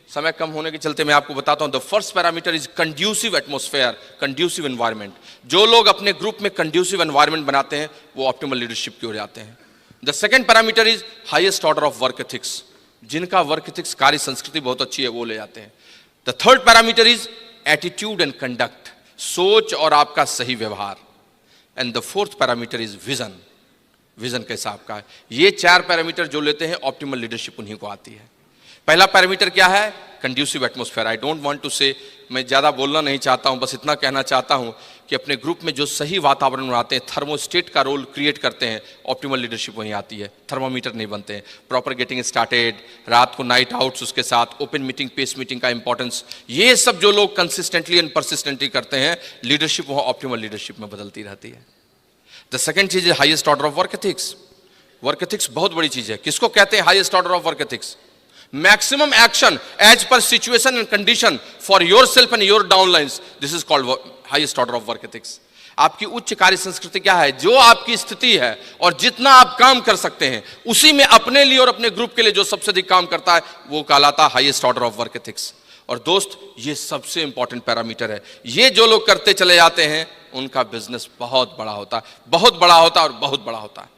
समय कम होने के चलते मैं आपको बताता हूं। The first parameter is conducive atmosphere, conducive environment. जो लोग अपने ग्रुप में कंड्यूसिव एनवायरनमेंट बनाते हैं, वो ऑप्टिमल लीडरशिप की ओर जाते हैं। The second parameter is highest order of work ethics. जिनका वर्क एथिक्स, कार्य संस्कृति बहुत अच्छी है, वो ले जाते हैं। The third parameter is attitude and conduct, सोच और आपका सही व्यवहार। And the fourth parameter is vision, vision कैसा आपका है। ये 4 पैरामीटर जो लेते हैं, ऑप्टिमल लीडरशिप उन्हीं को आती है। पहला पैरामीटर क्या है? Conducive atmosphere. I don't want to say, मैं ज़्यादा बोलना नहीं चाहता हूं, बस इतना कहना चाहता हूं कि अपने ग्रुप में जो सही वातावरण बनाते हैं, थर्मोस्टेट का रोल क्रिएट करते हैं, ऑप्टिमल लीडरशिप वहीं आती है। थर्मोमीटर नहीं बनते हैं। प्रॉपर गेटिंग स्टार्टेड, रात को नाइट आउट्स, उसके साथ ओपन मीटिंग, पेस मीटिंग का इंपॉर्टेंस, ये सब जो लोग कंसिस्टेंटली एंड परसिस्टेंटली करते हैं, लीडरशिप वहाँ ऑप्टिमल लीडरशिप में बदलती रहती है। द सेकेंड चीज है highest order of work ethics. Work ethics बहुत बड़ी चीज है। किसको कहते हैं highest order of work ethics? Maximum action as per situation and condition for yourself and your downlines. This is called highest order of work ethics. आपकी उच्च कार्य संस्कृति क्या है? जो आपकी स्थिति है और जितना आप काम कर सकते हैं, उसी में अपने लिए और अपने ग्रुप के लिए जो सबसे अधिक काम करता है, वो कहलाता है highest order of work ethics. और दोस्त, ये सबसे इंपॉर्टेंट पैरामीटर है। ये जो लोग करते चले जाते हैं, उनका बिजनेस बहुत बड़ा होता है, बहुत बड़ा होता है और बहुत बड़ा होता है।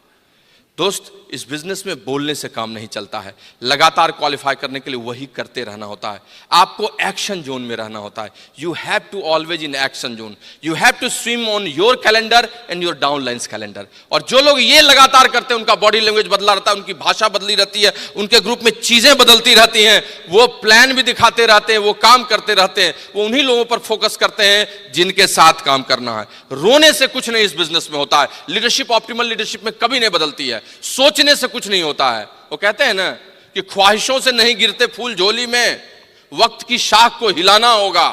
दोस्त, इस बिजनेस में बोलने से काम नहीं चलता है। लगातार क्वालिफाई करने के लिए वही करते रहना होता है। आपको एक्शन जोन में रहना होता है। You have to always in action zone. You have to swim on your calendar and your downlines calendar. और जो लोग ये लगातार करते हैं, उनका बॉडी लैंग्वेज बदला रहता है, उनकी भाषा बदली रहती है, उनके ग्रुप में चीजें बदलती रहती हैं, वो प्लान भी दिखाते रहते हैं, वो काम करते रहते हैं, वो उन्हीं लोगों पर फोकस करते हैं जिनके साथ काम करना है। रोने से कुछ नहीं इस बिजनेस में होता है। लीडरशिप ऑप्टिमल लीडरशिप में कभी नहीं बदलती है। सोचने से कुछ नहीं होता है। वो कहते हैं ना कि ख्वाहिशों से नहीं गिरते फूल झोली में, वक्त की शाख को हिलाना होगा।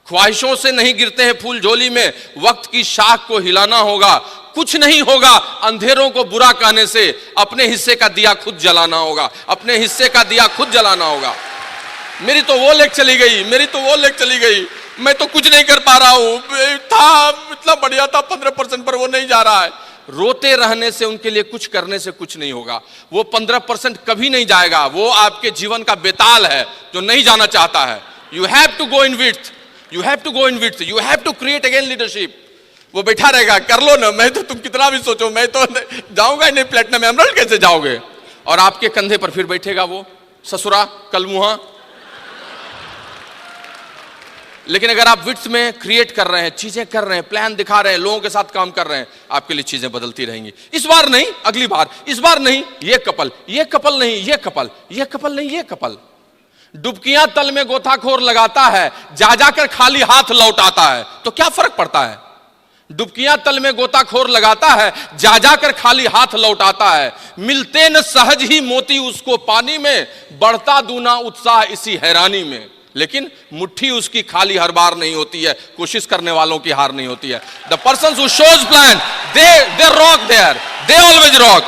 ख्वाहिशों से नहीं गिरते हैं फूल झोली में, वक्त की शाख को हिलाना होगा। कुछ नहीं होगा अंधेरों को बुरा कहने से, अपने हिस्से का दिया खुद जलाना होगा, अपने हिस्से का दिया खुद जलाना होगा। मेरी तो वो लेग चली गई, मेरी तो वो लेग चली गई, मैं तो कुछ नहीं कर पा रहा हूं, था इतना बढ़िया था 15% पर वो नहीं जा रहा है। रोते रहने से, उनके लिए कुछ करने से कुछ नहीं होगा। वो 15% कभी नहीं जाएगा। वो आपके जीवन का बेताल है जो नहीं जाना चाहता है। You have to go in width, you have to go in width, you have to create again leadership. वो बैठा रहेगा, कर लो ना, मैं तो, तुम कितना भी सोचो, मैं तो जाऊंगा ही नहीं, प्लेटिनम एमराल्ड कैसे जाओगे? और आपके कंधे पर फिर बैठेगा वो ससुरा कलमुहा। लेकिन अगर आप विड्थ में क्रिएट कर रहे हैं, चीजें कर रहे हैं, प्लान दिखा रहे हैं, लोगों के साथ काम कर रहे हैं, आपके लिए चीजें बदलती रहेंगी। इस बार नहीं, अगली बार, इस बार नहीं, ये कपल नहीं, ये कपल, ये कपल नहीं, ये कपल। डुबकियां तल में गोताखोर लगाता है, जा जाकर खाली हाथ लौट आता है, तो क्या फर्क पड़ता है? डुबकियां तल में गोताखोर लगाता है, जा जाकर खाली हाथ लौट आता है। मिलते न सहज ही मोती उसको पानी में, बढ़ता दूना उत्साह इसी हैरानी में। लेकिन मुट्ठी उसकी खाली हर बार नहीं होती है, कोशिश करने वालों की हार नहीं होती है। The person who shows plan they rock there, they always rock.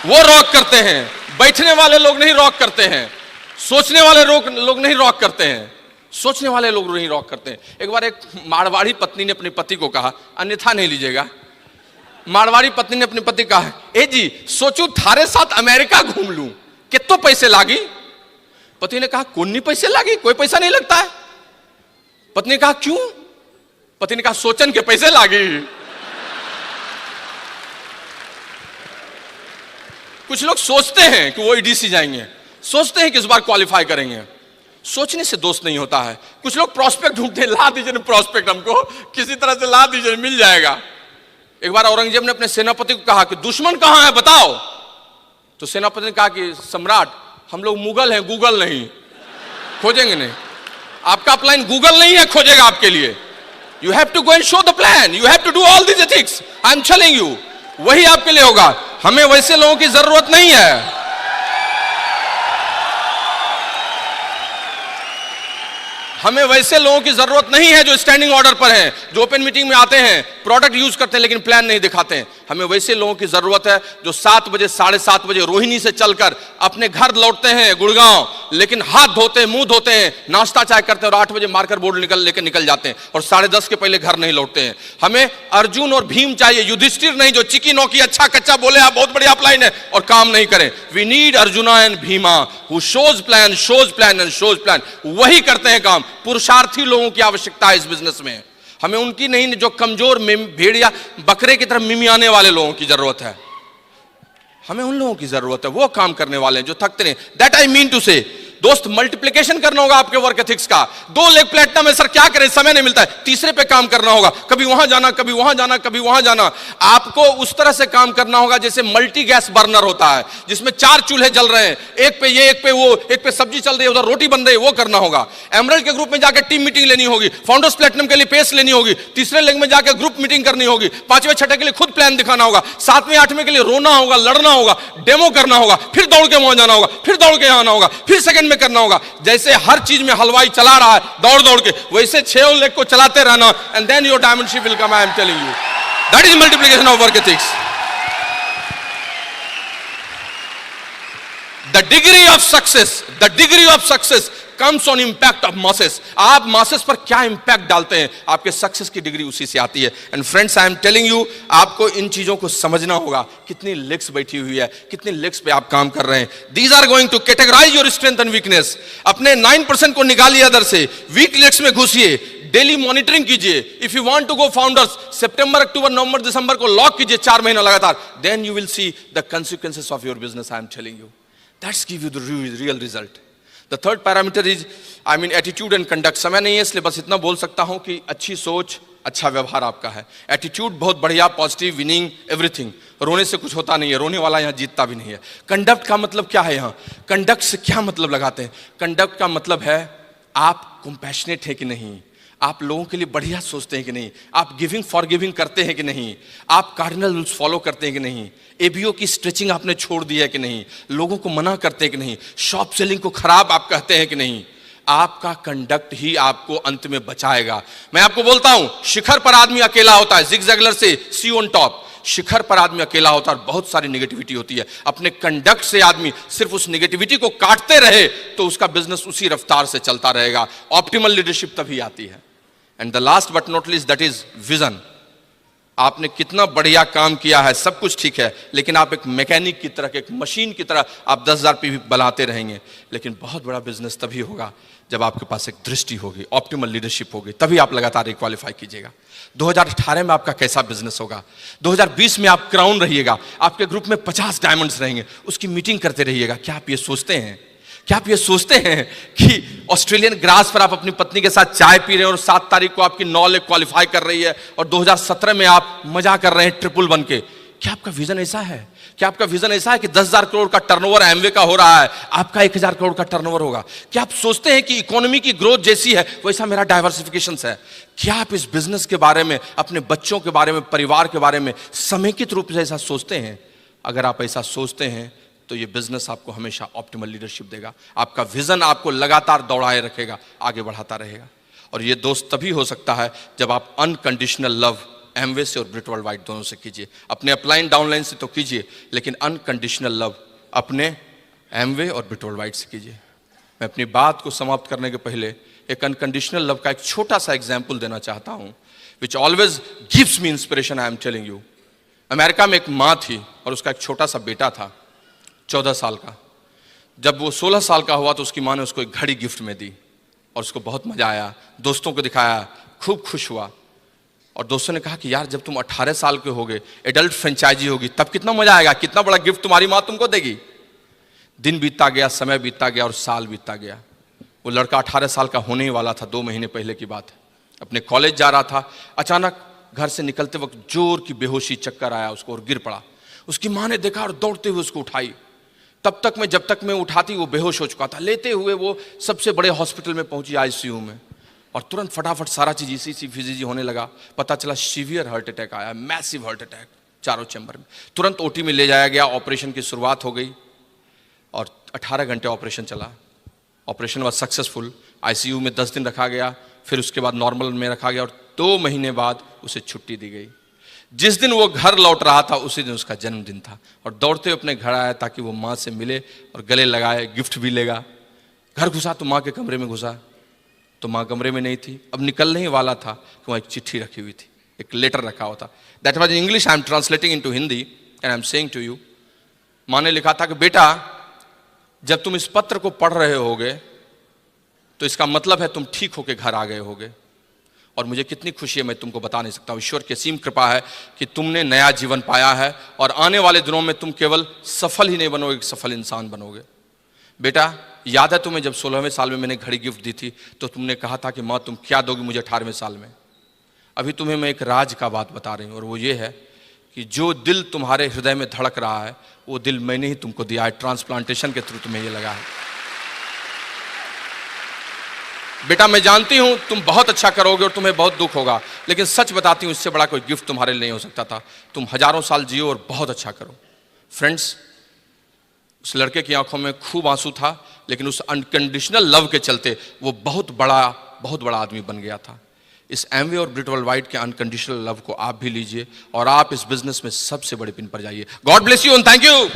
वो रॉक करते हैं, बैठने वाले लोग नहीं रॉक करते हैं, सोचने वाले लोग नहीं रॉक करते हैं, सोचने वाले लोग नहीं रॉक करते हैं। एक बार एक मारवाड़ी पत्नी ने अपने पति को कहा, अन्यथा नहीं लीजिएगा, मारवाड़ी पत्नी ने अपने पति कहा, ए जी सोचू थारे साथ अमेरिका घूम लूं, कितो पैसे लागी? पति ने कहा, कौन नहीं पैसे लागी, कोई पैसा नहीं लगता है। पत्नी ने कहा, क्यों? पति ने कहा, सोचन के पैसे लागी। कुछ लोग सोचते हैं कि वो ईडीसी जाएंगे, सोचते हैं कि इस बार क्वालिफाई करेंगे, सोचने से दोस्त नहीं होता है। कुछ लोग प्रोस्पेक्ट ढूंढते हैं, ला दीजिए प्रोस्पेक्ट, हमको किसी तरह से ला दीजिए, मिल जाएगा। एक बार औरंगजेब ने अपने सेनापति को कहा कि दुश्मन कहां है बताओ, तो सेनापति ने कहा कि सम्राट हम लोग मुगल हैं, गूगल नहीं, खोजेंगे नहीं। आपका प्लान गूगल नहीं है, खोजेगा आपके लिए। You have to go and show the plan, you have to do all this things, I am telling you, वही आपके लिए होगा। हमें वैसे लोगों की जरूरत नहीं है। हमें वैसे लोगों की जरूरत नहीं है जो स्टैंडिंग ऑर्डर पर हैं, जो ओपन मीटिंग में आते हैं, प्रोडक्ट यूज करते हैं लेकिन प्लान नहीं दिखाते हैं। हमें वैसे लोगों की जरूरत है जो 7 बजे 7:30 बजे रोहिणी से चलकर अपने घर लौटते हैं गुड़गांव, लेकिन हाथ धोते हैं, मुंह धोते हैं, नाश्ता चाय करते हैं और 8 बजे मार्कर बोर्ड लेकर निकल जाते हैं और 10:30 के पहले घर नहीं लौटते हैं। हमें अर्जुन और भीम चाहिए, युधिष्ठिर नहीं जो चिकी नौकी अच्छा कच्चा बोले आप बहुत बढ़िया प्लान है और काम नहीं करें। We need Arjuna and Bhima who shows plan and shows plan, वही करते हैं काम। पुरुषार्थी लोगों की आवश्यकता है इस बिजनेस में, हमें उनकी नहीं जो कमजोर भेड़िया बकरे की तरह मिमियाने वाले लोगों की जरूरत है। हमें उन लोगों की जरूरत है, वो काम करने वाले हैं जो थकते नहीं। दैट आई मीन टू से दोस्त, मल्टीप्लिकेशन करना होगा आपके वर्क एथिक्स का। 2 लेग प्लेटफॉर्म है सर, क्या करें, समय नहीं मिलता है, तीसरे पे काम करना होगा, कभी वहां जाना, कभी वहां जाना, कभी वहां जाना। आपको उस तरह से काम करना होगा जैसे मल्टी गैस बर्नर होता है, जिसमें 4 चूल्हे जल रहे हैं, एक पे ये, एक पे वो, एक पे सब्जी चल रही है, उधर रोटी बन रही है, वो करना होगा। एमरल्ड के ग्रुप में जाकर टीम मीटिंग लेनी होगी, फाउंडर्स प्लेटिनम के लिए पेस लेनी होगी, तीसरे लेग में जाकर ग्रुप मीटिंग करनी होगी, 5वें 6ठे के लिए खुद प्लान दिखाना होगा, 7वें 8वें के लिए रोना होगा, लड़ना होगा, डेमो करना होगा, फिर दौड़ के वहां जाना होगा, फिर दौड़ के आना होगा, फिर सेकंड में करना होगा। जैसे हर चीज में हलवाई चला रहा है दौड़ दौड़ के, वैसे 6 लेग को चलाते रहना, and then your diamond ship will come. I am telling you, that is multiplication of work ethics. The degree of success comes on impact of masses. आप मासेस पर क्या इंपैक्ट डालते हैं, आपके सक्सेस की डिग्री उसी से आती है। And friends, I am telling you, आपको इन चीजों को समझना होगा, कितनी लेग्स बैठी हुई है, कितनी लेग्स पे आप काम कर रहे हैं। These are going to categorize your strength and weakness. अपने 9% को निकालिए अदर से, वीक लेग्स में घुसिए, डेली मॉनिटरिंग कीजिए। If you want to go founders, सितंबर, अक्टूबर, नवंबर, दिसंबर को लॉक कीजिए 4 महीना लगातार, then you will see the consequences of your business. I am telling you, that's give you the real result. The third parameter is attitude and conduct. समय नहीं है इसलिए बस इतना बोल सकता हूं कि अच्छी सोच, अच्छा व्यवहार आपका है। एटीट्यूड बहुत बढ़िया, पॉजिटिव, विनिंग, एवरीथिंग। रोने से कुछ होता नहीं है, रोने वाला यहाँ जीतता भी नहीं है। कंडक्ट का मतलब क्या है, यहाँ कंडक्ट से क्या मतलब लगाते हैं? कंडक्ट का मतलब है आप कंपैशनेट है कि नहीं, आप लोगों के लिए बढ़िया सोचते हैं कि नहीं, आप गिविंग फॉर गिविंग करते हैं कि नहीं, आप कार्डिनल रूल्स फॉलो करते हैं कि नहीं, एबीओ की स्ट्रेचिंग आपने छोड़ दी है कि नहीं, लोगों को मना करते हैं कि नहीं, शॉप सेलिंग को खराब आप कहते हैं कि नहीं। आपका कंडक्ट ही आपको अंत में बचाएगा। मैं आपको बोलता हूं, शिखर पर आदमी अकेला होता है, जिग जैगलर से सी ऑन टॉप। शिखर पर आदमी अकेला होता है और बहुत सारी नेगेटिविटी होती है। अपने कंडक्ट से आदमी सिर्फ उस नेगेटिविटी को काटते रहे तो उसका बिजनेस उसी रफ्तार से चलता रहेगा। ऑप्टिमल लीडरशिप तभी आती है। And the last but not least, that is vision. आपने कितना बढ़िया काम किया है, सब कुछ ठीक है, लेकिन आप एक मैकेनिक की तरह, एक मशीन की तरह आप 10,000 पी बनाते रहेंगे, लेकिन बहुत बड़ा बिजनेस तभी होगा जब आपके पास एक दृष्टि होगी, ऑप्टिमल लीडरशिप होगी, तभी आप लगातार रिक्वालिफाई कीजिएगा। 2018 में आपका कैसा बिजनेस होगा, 2020 में आप क्राउन रहिएगा, आपके ग्रुप में 50 डायमंड्स रहेंगे, उसकी मीटिंग करते रहिएगा। क्या आप ये सोचते हैं, क्या आप ये सोचते हैं कि ऑस्ट्रेलियन ग्रास पर आप अपनी पत्नी के साथ चाय पी रहे हैं और 7 तारीख को आपकी 9 लेग क्वालिफाई कर रही है और 2017 में आप मजा कर रहे हैं ट्रिपल बन के? क्या आपका विजन ऐसा है? क्या आपका विजन ऐसा है कि 10,000 करोड़ का टर्नओवर एमवे का हो रहा है, आपका 1,000 करोड़ का टर्नओवर होगा? क्या आप सोचते हैं कि इकोनॉमी की ग्रोथ जैसी है वैसा मेरा डाइवर्सिफिकेशन है? क्या आप इस बिजनेस के बारे में, अपने बच्चों के बारे में, परिवार के बारे में समेकित रूप से ऐसा सोचते हैं? अगर आप ऐसा सोचते हैं तो ये बिजनेस आपको हमेशा ऑप्टिमल लीडरशिप देगा। आपका विजन आपको लगातार दौड़ाए रखेगा, आगे बढ़ाता रहेगा। और ये दोस्त तभी हो सकता है जब आप अनकंडीशनल लव एमवे से और ब्रिट वर्ल्ड वाइड दोनों से कीजिए। अपने अपलाइन डाउनलाइन से तो कीजिए, लेकिन अनकंडीशनल लव अपने एमवे और ब्रिट वर्ल्ड वाइड से कीजिए। मैं अपनी बात को समाप्त करने के पहले एक अनकंडीशनल लव का एक छोटा सा एग्जाम्पल देना चाहता हूं, which always gives me inspiration. I am telling you, America में एक माँ थी और उसका एक छोटा सा बेटा था 14 साल का। जब वो 16 साल का हुआ तो उसकी माँ ने उसको एक घड़ी गिफ्ट में दी और उसको बहुत मजा आया, दोस्तों को दिखाया, खूब खुश हुआ। और दोस्तों ने कहा कि यार जब तुम 18 साल के होगे, एडल्ट फ्रेंचाइजी होगी, तब कितना मजा आएगा, कितना बड़ा गिफ्ट तुम्हारी माँ तुमको देगी। दिन बीतता गया, समय बीतता गया और साल बीतता गया। वो लड़का 18 साल का होने ही वाला था, 2 महीने पहले की बात है। अपने कॉलेज जा रहा था, अचानक घर से निकलते वक्त जोर की बेहोशी चक्कर आया उसको और गिर पड़ा। उसकी माँ ने देखा और दौड़ते हुए उसको उठाई। जब तक मैं उठाती वो बेहोश हो चुका था। लेते हुए वो सबसे बड़े हॉस्पिटल में पहुंची, आईसीयू में, और तुरंत फटाफट सारा चीज इसी फिजिजी होने लगा। पता चला सीवियर हार्ट अटैक आया, मैसिव हार्ट अटैक, चारों चैम्बर में। तुरंत ओटी में ले जाया गया, ऑपरेशन की शुरुआत हो गई और 18 घंटे ऑपरेशन चला। Operation was successful. आईसीयू में 10 दिन रखा गया, फिर उसके बाद नॉर्मल में रखा गया और 2 महीने बाद उसे छुट्टी दी गई। जिस दिन वो घर लौट रहा था उसी दिन उसका जन्मदिन था और दौड़ते अपने घर आया ताकि वो माँ से मिले और गले लगाए, गिफ्ट भी लेगा। घर घुसा तो माँ के कमरे में घुसा तो माँ कमरे में नहीं थी। अब निकलने ही वाला था कि वहाँ एक चिट्ठी रखी हुई थी, एक लेटर रखा हुआ था। That was in English, I am translating into Hindi and I am saying to you. माँ ने लिखा था कि बेटा, जब तुम इस पत्र को पढ़ रहे होगे तो इसका मतलब है तुम ठीक होके घर आ गए होगे। और मुझे कितनी खुशी है मैं तुमको बता नहीं सकता। ईश्वर की असीम कृपा है कि तुमने नया जीवन पाया है और आने वाले दिनों में तुम केवल सफल ही नहीं बनोगे, सफल इंसान बनोगे। बेटा, याद है तुम्हें जब 16वें साल में मैंने घड़ी गिफ्ट दी थी तो तुमने कहा था कि माँ तुम क्या दोगी मुझे 18वें साल में। अभी तुम्हें मैं एक राज का बात बता रही हूँ और वो ये है कि जो दिल तुम्हारे हृदय में धड़क रहा है वो दिल मैंने ही तुमको दिया है, ट्रांसप्लांटेशन के थ्रू तुम्हें ये लगा है। बेटा, मैं जानती हूं तुम बहुत अच्छा करोगे और तुम्हें बहुत दुख होगा, लेकिन सच बताती हूं इससे बड़ा कोई गिफ्ट तुम्हारे लिए नहीं हो सकता था। तुम हजारों साल जियो और बहुत अच्छा करो। फ्रेंड्स, उस लड़के की आंखों में खूब आंसू था, लेकिन उस अनकंडीशनल लव के चलते वो बहुत बड़ा आदमी बन गया था। इस एमवे और ब्रिट वर्ल्ड वाइड के अनकंडीशनल लव को आप भी लीजिए और आप इस बिजनेस में सबसे बड़े पिन पर जाइए। God bless you and thank you.